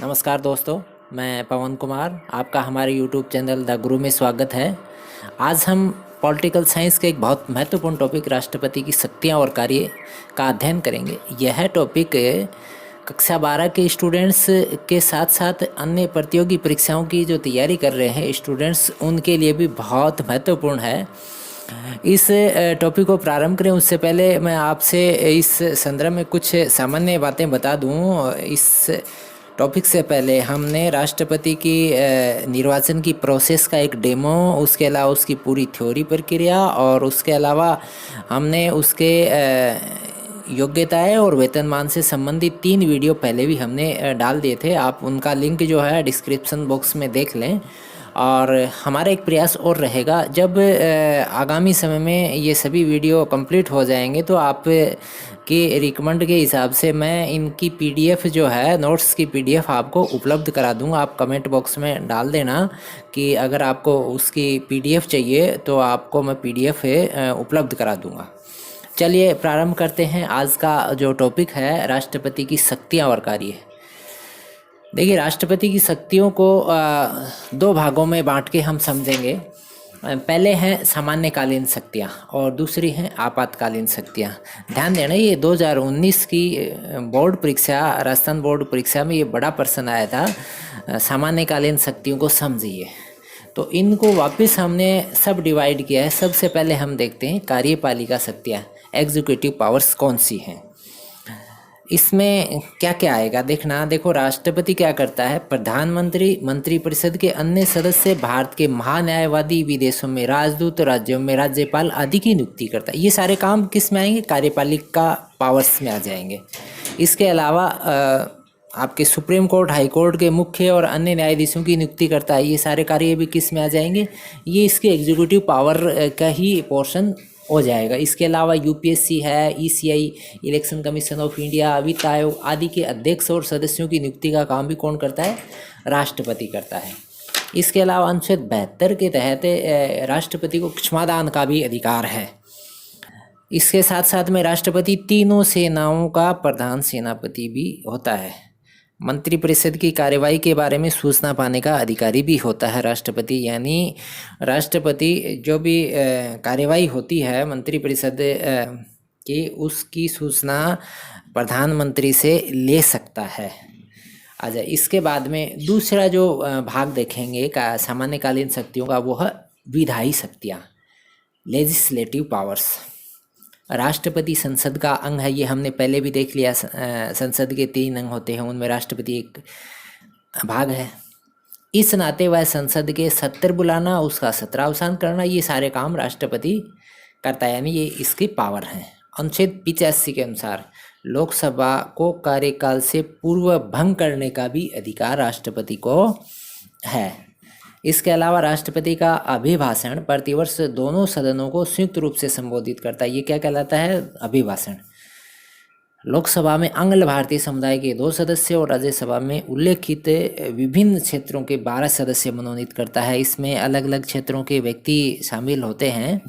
नमस्कार दोस्तों, मैं पवन कुमार, आपका हमारे यूट्यूब चैनल द गुरु में स्वागत है। आज हम पॉलिटिकल साइंस के एक बहुत महत्वपूर्ण टॉपिक राष्ट्रपति की शक्तियाँ और कार्य का अध्ययन करेंगे। यह टॉपिक कक्षा 12 के स्टूडेंट्स के साथ साथ अन्य प्रतियोगी परीक्षाओं की जो तैयारी कर रहे हैं स्टूडेंट्स, उनके लिए भी बहुत महत्वपूर्ण है। इस टॉपिक को प्रारंभ करें उससे पहले मैं आपसे इस संदर्भ में कुछ सामान्य बातें बता दूं। इस टॉपिक से पहले हमने राष्ट्रपति की निर्वाचन की प्रोसेस का एक डेमो, उसके अलावा उसकी पूरी थ्योरी प्रक्रिया और उसके अलावा हमने उसके योग्यताएं और वेतनमान से संबंधित 3 वीडियो पहले भी हमने डाल दिए थे। आप उनका लिंक जो है डिस्क्रिप्शन बॉक्स में देख लें। और हमारा एक प्रयास और रहेगा, जब आगामी समय में ये सभी वीडियो कंप्लीट हो जाएंगे तो आप के रिकमेंड के हिसाब से मैं इनकी पीडीएफ जो है, नोट्स की पीडीएफ आपको उपलब्ध करा दूंगा। आप कमेंट बॉक्स में डाल देना कि अगर आपको उसकी पीडीएफ चाहिए तो आपको मैं पीडीएफ उपलब्ध करा दूंगा। चलिए प्रारंभ करते हैं। आज का जो टॉपिक है राष्ट्रपति की शक्तियाँ और कार्य। देखिए, राष्ट्रपति की शक्तियों को 2 भागों में बांट के हम समझेंगे। पहले हैं सामान्यकालीन शक्तियाँ और दूसरी हैं आपातकालीन शक्तियाँ। ध्यान देना, ये 2019 की बोर्ड परीक्षा, राजस्थान बोर्ड परीक्षा में ये बड़ा प्रश्न आया था। सामान्यकालीन शक्तियों को समझिए, तो इनको वापस हमने सब डिवाइड किया है। सबसे पहले हम देखते हैं कार्यपालिका शक्तियाँ, एग्जीक्यूटिव पावर्स कौन सी हैं। इसमें क्या क्या आएगा देखना। देखो, राष्ट्रपति क्या करता है, प्रधानमंत्री, मंत्रिपरिषद के अन्य सदस्य, भारत के महान्यायवादी, विदेशों में राजदूत, राज्यों में राज्यपाल आदि की नियुक्ति करता है। ये सारे काम किस में आएंगे, कार्यपालिका पावर्स में आ जाएंगे। इसके अलावा आपके सुप्रीम कोर्ट, हाई कोर्ट के मुख्य और अन्य न्यायाधीशों की नियुक्ति करता है। ये सारे कार्य भी किस में आ जाएंगे, ये इसके एग्जीक्यूटिव पावर का ही पोर्शन हो जाएगा। इसके अलावा यूपीएससी है, ECI, election commission of India, वित्त आयोग आदि के अध्यक्ष और सदस्यों की नियुक्ति का काम भी कौन करता है, राष्ट्रपति करता है। इसके अलावा अनुच्छेद 72 के तहत राष्ट्रपति को क्षमादान का भी अधिकार है। इसके साथ साथ में राष्ट्रपति तीनों सेनाओं का प्रधान सेनापति भी होता है। मंत्रिपरिषद की कार्यवाही के बारे में सूचना पाने का अधिकारी भी होता है राष्ट्रपति। यानी राष्ट्रपति जो भी कार्यवाही होती है मंत्रिपरिषद की, उसकी सूचना प्रधानमंत्री से ले सकता है। अच्छा, इसके बाद में दूसरा जो भाग देखेंगे का सामान्यकालीन शक्तियों का, वो है विधायी शक्तियाँ, लेजिस्लेटिव पावर्स। राष्ट्रपति संसद का अंग है, ये हमने पहले भी देख लिया। संसद के 3 अंग होते हैं, उनमें राष्ट्रपति एक भाग है। इस नाते वह संसद के सत्र बुलाना, उसका सत्रावसान करना, ये सारे काम राष्ट्रपति करता है, यानी ये इसकी पावर है। अनुच्छेद 85 के अनुसार लोकसभा को कार्यकाल से पूर्व भंग करने का भी अधिकार राष्ट्रपति को है। इसके अलावा राष्ट्रपति का अभिभाषण प्रतिवर्ष दोनों सदनों को संयुक्त रूप से संबोधित करता है। ये क्या कहलाता है, अभिभाषण। लोकसभा में अंग्ल भारतीय समुदाय के 2 सदस्य और राज्यसभा में उल्लेखित विभिन्न क्षेत्रों के 12 सदस्य मनोनीत करता है। इसमें अलग अलग क्षेत्रों के व्यक्ति शामिल होते हैं,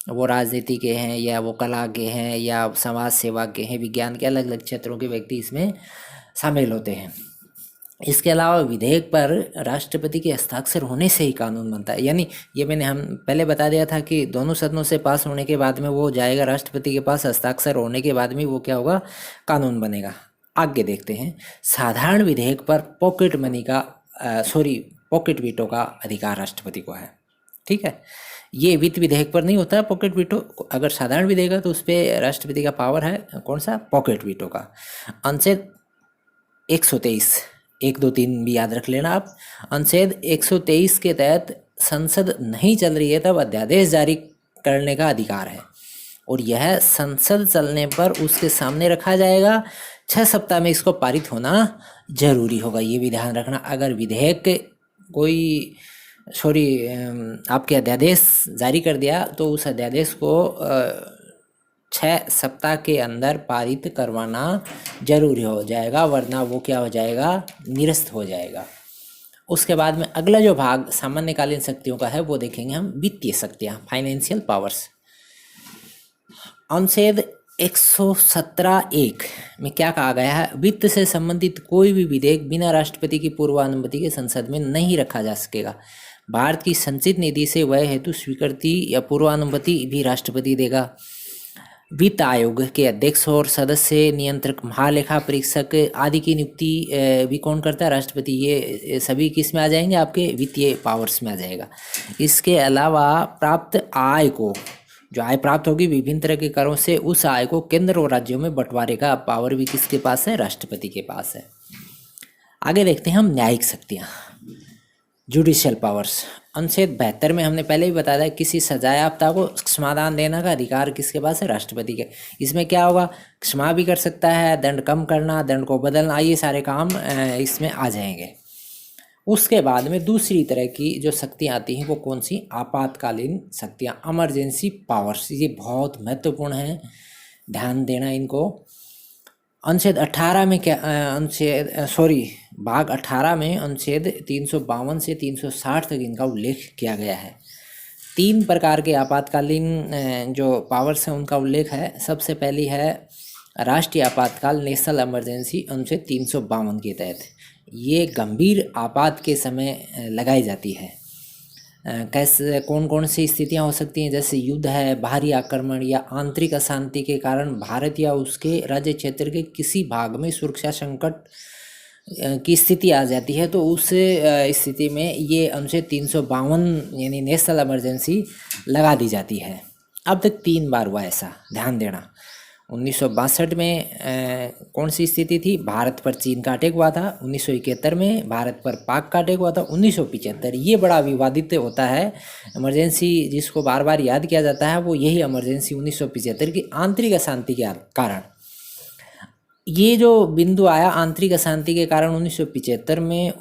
वो राजनीति के हैं या वो कला के हैं या समाज सेवा के हैं, विज्ञान के अलग अलग क्षेत्रों के व्यक्ति इसमें शामिल होते हैं। इसके अलावा विधेयक पर राष्ट्रपति के हस्ताक्षर होने से ही कानून बनता है। यानी ये हम पहले बता दिया था कि दोनों सदनों से पास होने के बाद में वो जाएगा राष्ट्रपति के पास, हस्ताक्षर होने के बाद में वो क्या होगा, कानून बनेगा। आगे देखते हैं, साधारण विधेयक पर पॉकेट मनी का पॉकेट वीटो का अधिकार राष्ट्रपति को है। ठीक है, ये वित्त विधेयक पर नहीं होता है पॉकेट वीटो। अगर साधारण विधेयक है तो उस पर राष्ट्रपति का पावर है, कौन सा, पॉकेट वीटो का। अनुच्छेद 123, 1, 2, 3 भी याद रख लेना आप। अनुच्छेद 123 के तहत संसद नहीं चल रही है तब अध्यादेश जारी करने का अधिकार है, और यह संसद चलने पर उसके सामने रखा जाएगा। 6 सप्ताह में इसको पारित होना जरूरी होगा, ये भी ध्यान रखना। अगर विधेयक कोई आपके अध्यादेश जारी कर दिया तो उस अध्यादेश को 6 सप्ताह के अंदर पारित करवाना जरूरी हो जाएगा, वरना वो क्या हो जाएगा, निरस्त हो जाएगा। उसके बाद में अगला जो भाग सामान्यकालीन शक्तियों का है वो देखेंगे हम, वित्तीय शक्तियाँ, फाइनेंशियल पावर्स। अनुच्छेद 117(1) में क्या कहा गया है? वित्त से संबंधित कोई भी विधेयक बिना राष्ट्रपति की पूर्वानुमति के संसद में नहीं रखा जा सकेगा। भारत की संचित निधि से व्यय हेतु स्वीकृति या पूर्वानुमति भी राष्ट्रपति देगा। वित्त आयोग के अध्यक्ष और सदस्य, नियंत्रक, महालेखा परीक्षक आदि की नियुक्ति भी कौन करता है? राष्ट्रपति। ये सभी किस में आ जाएंगे? आपके वित्तीय पावर्स में आ जाएगा। इसके अलावा प्राप्त आय को, जो आय प्राप्त होगी विभिन्न तरह के करों से, उस आय को केंद्र और राज्यों में बंटवारे का पावर भी किसके पास है? राष्ट्रपति के पास है। आगे देखते हैं हम न्यायिक शक्तियाँ, जुडिशियल पावर्स। अनुच्छेद 72 में हमने पहले भी बताया था, किसी सजायाफ्ता को क्षमादान देने का अधिकार किसके पास है? राष्ट्रपति के। इसमें क्या होगा? क्षमा भी कर सकता है, दंड कम करना, दंड को बदलना, ये सारे काम इसमें आ जाएंगे। उसके बाद में दूसरी तरह की जो शक्तियाँ आती हैं वो कौन सी? आपातकालीन शक्तियाँ, इमरजेंसी पावर्स। ये बहुत महत्वपूर्ण हैं, ध्यान देना इनको। अनुच्छेद 18 में क्या भाग 18 में अनुच्छेद 352 से 360 तक इनका उल्लेख किया गया है। 3 प्रकार के आपातकालीन जो पावर्स हैं उनका उल्लेख है। सबसे पहली है राष्ट्रीय आपातकाल, नेशनल इमरजेंसी, अनुच्छेद 352 के तहत। ये गंभीर आपात के समय लगाई जाती है। कैसे, कौन कौन सी स्थितियां हो सकती हैं? जैसे युद्ध है, बाहरी आक्रमण या आंतरिक अशांति के कारण भारत या उसके राज्य क्षेत्र के किसी भाग में सुरक्षा संकट की स्थिति आ जाती है, तो उस स्थिति में ये अनुच्छेद 352 यानी नेशनल इमरजेंसी लगा दी जाती है। अब तक 3 बार हुआ ऐसा, ध्यान देना। 1962 में कौन सी स्थिति थी? भारत पर चीन का अटैक हुआ था। 1971 में भारत पर पाक का अटैक हुआ था। 1975, ये बड़ा विवादित होता है इमरजेंसी, जिसको बार बार याद किया जाता है, वो यही इमरजेंसी 1975 की आंतरिक अशांति के कारण। ये जो बिंदु आया आंतरिक अशांति के कारण 1975 में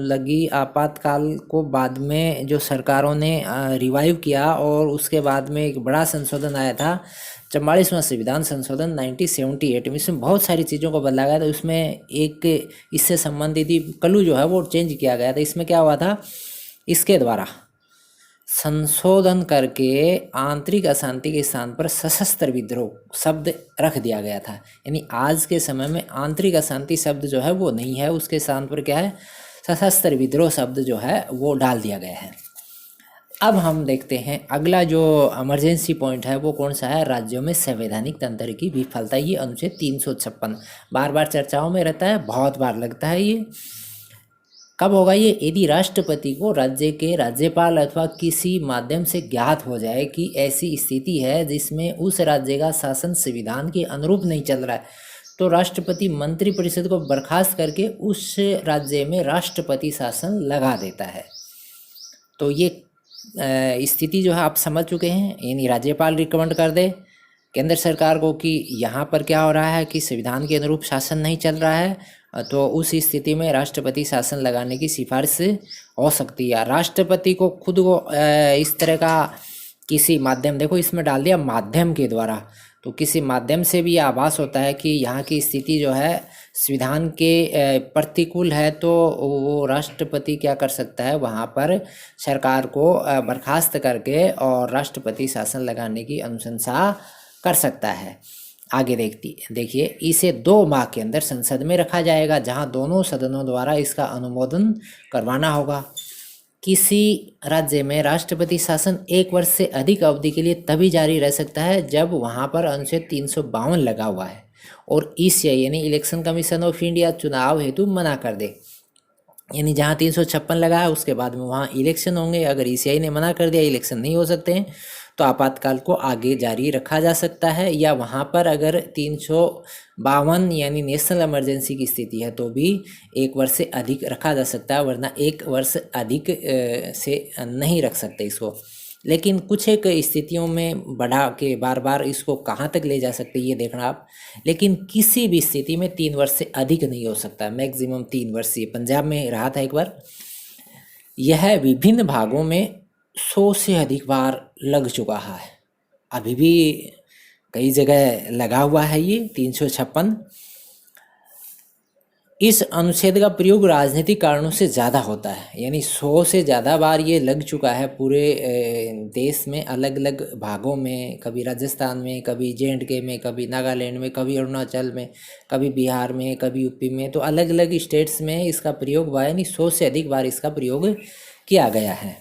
लगी आपातकाल को बाद में जो सरकारों ने रिवाइव किया, और उसके बाद में एक बड़ा संशोधन आया था, 44वां संविधान संशोधन 1978 में। इसमें बहुत सारी चीज़ों को बदला गया था। उसमें एक इससे संबंधित कलू जो है वो चेंज किया गया था। इसमें क्या हुआ था? इसके द्वारा संशोधन करके आंतरिक अशांति के स्थान पर सशस्त्र विद्रोह शब्द रख दिया गया था। यानी आज के समय में आंतरिक अशांति शब्द जो है वो नहीं है, उसके स्थान पर क्या है? सशस्त्र विद्रोह शब्द जो है वो डाल दिया गया है। अब हम देखते हैं अगला जो इमरजेंसी पॉइंट है वो कौन सा है? राज्यों में संवैधानिक तंत्र की विफलता। ये अनुच्छेद 356 बार बार चर्चाओं में रहता है, बहुत बार लगता है। ये कब होगा? ये यदि राष्ट्रपति को राज्य के राज्यपाल अथवा किसी माध्यम से ज्ञात हो जाए कि ऐसी स्थिति है जिसमें उस राज्य का शासन संविधान के अनुरूप नहीं चल रहा है, तो राष्ट्रपति मंत्रिपरिषद को बर्खास्त करके उस राज्य में राष्ट्रपति शासन लगा देता है। तो ये स्थिति जो है आप समझ चुके हैं। यानी राज्यपाल रिकमेंड कर दे केंद्र सरकार को कि यहाँ पर क्या हो रहा है कि संविधान के अनुरूप शासन नहीं चल रहा है, तो उस स्थिति में राष्ट्रपति शासन लगाने की सिफारिश हो सकती है। राष्ट्रपति को खुद को इस तरह का किसी माध्यम, देखो इसमें डाल दिया माध्यम के द्वारा, तो किसी माध्यम से भी आभास होता है कि यहाँ की स्थिति जो है संविधान के प्रतिकूल है, तो वो राष्ट्रपति क्या कर सकता है? वहाँ पर सरकार को बर्खास्त करके और राष्ट्रपति शासन लगाने की अनुशंसा कर सकता है। आगे देखिए, इसे 2 माह के अंदर संसद में रखा जाएगा, जहाँ दोनों सदनों द्वारा इसका अनुमोदन करवाना होगा। किसी राज्य में राष्ट्रपति शासन 1 वर्ष से अधिक अवधि के लिए तभी जारी रह सकता है जब वहाँ पर अनुच्छेद 352 लगा हुआ है और ईसीआई यानी इलेक्शन कमीशन ऑफ इंडिया चुनाव हेतु मना कर दे। यानी जहाँ 356 लगा है उसके बाद में वहाँ इलेक्शन होंगे। अगर ईसीआई ने मना कर दिया इलेक्शन नहीं हो सकते हैं, तो आपातकाल को आगे जारी रखा जा सकता है। या वहाँ पर अगर 352 यानी नेशनल इमरजेंसी की स्थिति है तो भी 1 वर्ष से अधिक रखा जा सकता है, वरना 1 वर्ष अधिक से नहीं रख सकते इसको। लेकिन कुछ एक स्थितियों में बढ़ा के बार बार इसको कहाँ तक ले जा सकते ये देखना आप। लेकिन किसी भी स्थिति में 3 वर्ष से अधिक नहीं हो सकता, मैक्सिमम 3 वर्ष। ये पंजाब में रहा था एक बार। यह विभिन्न भागों में 100 से अधिक बार लग चुका है, अभी भी कई जगह लगा हुआ है ये 356। इस अनुच्छेद का प्रयोग राजनीतिक कारणों से ज़्यादा होता है, यानी 100 से ज़्यादा बार ये लग चुका है पूरे देश में, अलग अलग भागों में, कभी राजस्थान में, कभी JNK में, कभी नागालैंड में, कभी अरुणाचल में, कभी बिहार में, कभी यूपी में, तो अलग अलग स्टेट्स में इसका प्रयोग हुआ है, यानी 100 से अधिक बार इसका प्रयोग किया गया है।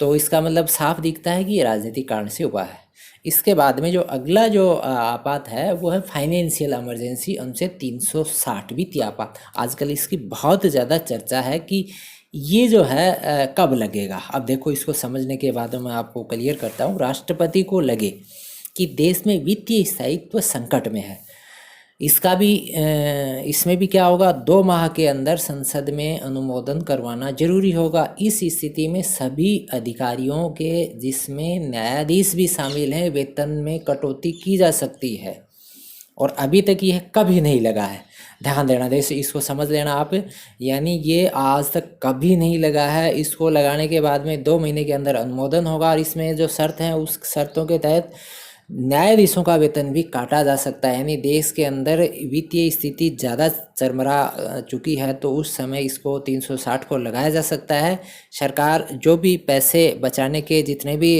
तो इसका मतलब साफ दिखता है कि ये राजनीतिक कारण से हुआ है। इसके बाद में जो अगला जो आपात है वो है फाइनेंशियल इमरजेंसी अनुच्छेद 360 वित्तीय आपात। आजकल इसकी बहुत ज़्यादा चर्चा है कि ये जो है कब लगेगा। अब देखो, इसको समझने के बाद मैं आपको क्लियर करता हूँ। राष्ट्रपति को लगे कि देश में वित्तीय स्थायित्व संकट में है, इसका भी इसमें भी क्या होगा, 2 माह के अंदर संसद में अनुमोदन करवाना जरूरी होगा। इस स्थिति में सभी अधिकारियों के, जिसमें न्यायाधीश भी शामिल हैं, वेतन में कटौती की जा सकती है, और अभी तक यह कभी नहीं लगा है। ध्यान देना, जैसे इसको समझ लेना आप, यानी ये आज तक कभी नहीं लगा है। इसको लगाने के बाद में 2 महीने के अंदर अनुमोदन होगा, और इसमें जो शर्त है उस शर्तों के तहत न्यायाधीशों का वेतन भी काटा जा सकता है। यानी देश के अंदर वित्तीय स्थिति ज़्यादा चरमरा चुकी है, तो उस समय इसको 360 को लगाया जा सकता है। सरकार जो भी पैसे बचाने के जितने भी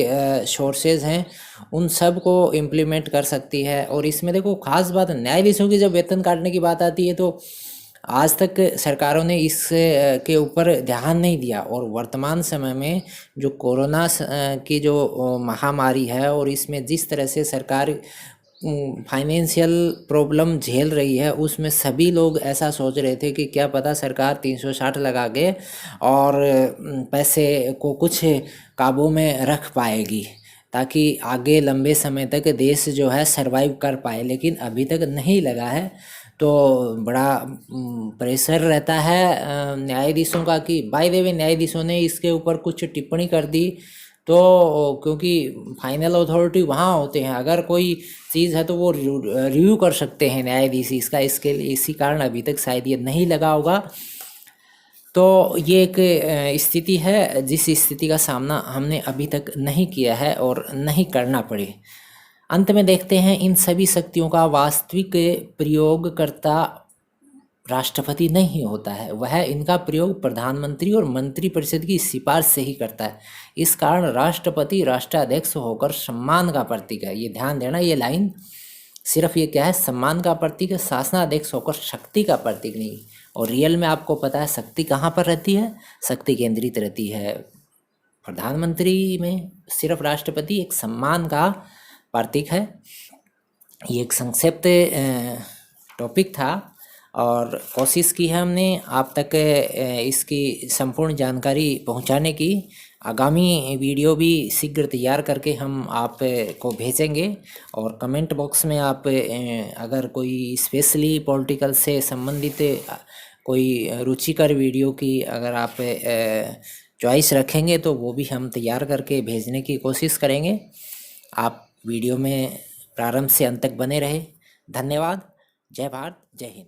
सोर्सेज हैं उन सब को इम्प्लीमेंट कर सकती है। और इसमें देखो, खास बात, न्यायाधीशों की जब वेतन काटने की बात आती है तो आज तक सरकारों ने इस के ऊपर ध्यान नहीं दिया, और वर्तमान समय में जो कोरोना की जो महामारी है, और इसमें जिस तरह से सरकार फाइनेंशियल प्रॉब्लम झेल रही है, उसमें सभी लोग ऐसा सोच रहे थे कि क्या पता सरकार 360 लगा के और पैसे को कुछ काबू में रख पाएगी, ताकि आगे लंबे समय तक देश जो है सरवाइव कर पाए। लेकिन अभी तक नहीं लगा है, तो बड़ा प्रेशर रहता है न्यायाधीशों का कि बाय द वे न्यायाधीशों ने इसके ऊपर कुछ टिप्पणी कर दी, तो क्योंकि फाइनल अथॉरिटी वहाँ होते हैं, अगर कोई चीज़ है तो वो रिव्यू कर सकते हैं न्यायाधीश इसका, इसके लिए इसी कारण अभी तक शायद ये नहीं लगा होगा। तो ये एक स्थिति है जिस स्थिति का सामना हमने अभी तक नहीं किया है और नहीं करना पड़े। अंत में देखते हैं, इन सभी शक्तियों का वास्तविक प्रयोगकर्ता राष्ट्रपति नहीं होता है, वह इनका प्रयोग प्रधानमंत्री और मंत्रिपरिषद की सिफारिश से ही करता है। इस कारण राष्ट्रपति राष्ट्राध्यक्ष होकर सम्मान का प्रतीक है। ये ध्यान देना, ये लाइन सिर्फ ये क्या है, सम्मान का प्रतीक है, शासनाध्यक्ष होकर शक्ति का प्रतीक नहीं। और रियल में आपको पता है शक्ति कहाँ पर रहती है, शक्ति केंद्रित रहती है प्रधानमंत्री में। सिर्फ राष्ट्रपति एक सम्मान का प्रतीक है। ये एक संक्षिप्त टॉपिक था, और कोशिश की है हमने आप तक इसकी संपूर्ण जानकारी पहुंचाने की। आगामी वीडियो भी शीघ्र तैयार करके हम आप को भेजेंगे, और कमेंट बॉक्स में आप अगर कोई स्पेशली पॉलिटिकल से संबंधित कोई रुचिकर वीडियो की अगर आप चॉइस रखेंगे तो वो भी हम तैयार करके भेजने की कोशिश करेंगे। आप वीडियो में प्रारंभ से अंत तक बने रहे। धन्यवाद। जय भारत, जय हिंद।